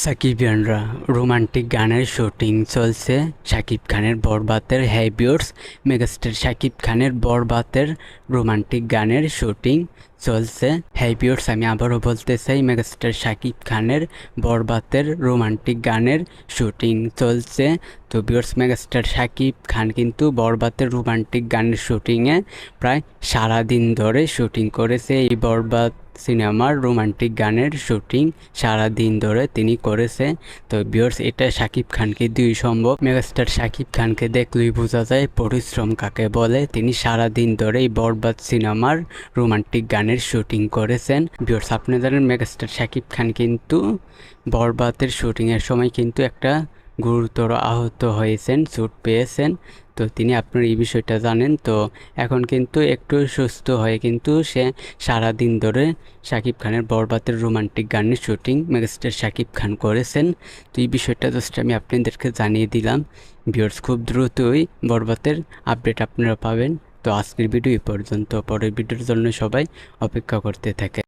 সাকিবিয়ানরা romantic গানের shooting চলছে শাকিব খানের বরবাতের। হ্যাঁ ভিউয়ার্স, মেগাস্টার শাকিব খানের বরবাতের রোমান্টিক গানের শুটিং চলছে। হ্যাঁ ভিউয়ার্স, আমি আবারও বলতে চাই, মেগাস্টার শাকিব খানের বরবাতের রোমান্টিক গানের শুটিং চলছে। তো ভিউয়ার্স, মেগাস্টার শাকিব খান কিন্তু বরবাতের রোমান্টিক গানের শুটিংয়ে প্রায় সারাদিন ধরে শুটিং করেছে। এই বরবাদ সিনেমার রোমান্টিক গানের শুটিং সারা দিন ধরে তিনি করেছে। তো ভিউয়ার্স, এটা শাকিব খানকে দুই সম্ভব। মেগাস্টার শাকিব খানকে দেখলেই বোঝা যায় পরিশ্রম কাকে বলে। তিনি সারা দিন ধরে এই বরবাদ সিনেমার রোমান্টিক গানের শুটিং করেছেন। ভিউয়ার্স, আপনি জানেন মেগাস্টার শাকিব খান কিন্তু বরবাদের শুটিংয়ের সময় কিন্তু একটা গুরুতর আহত হয়েছেন, চোট পেয়েছেন। তো তিনি আপনার এই বিষয়টা জানেন। তো এখন কিন্তু একটু সুস্থ হয়ে কিন্তু সে সারাদিন ধরে শাকিব খানের বরবাদের রোমান্টিক গানের শুটিং মেগাস্টার শাকিব খান করেছেন। তো এই বিষয়টা জাস্ট আমি আপনাদেরকে জানিয়ে দিলাম। ভিউয়ার্স, খুব দ্রুতই বরবাদের আপডেট আপনারা পাবেন। তো আজকের ভিডিও এই পর্যন্ত। পরের ভিডিওর জন্য সবাই অপেক্ষা করতে থাকে।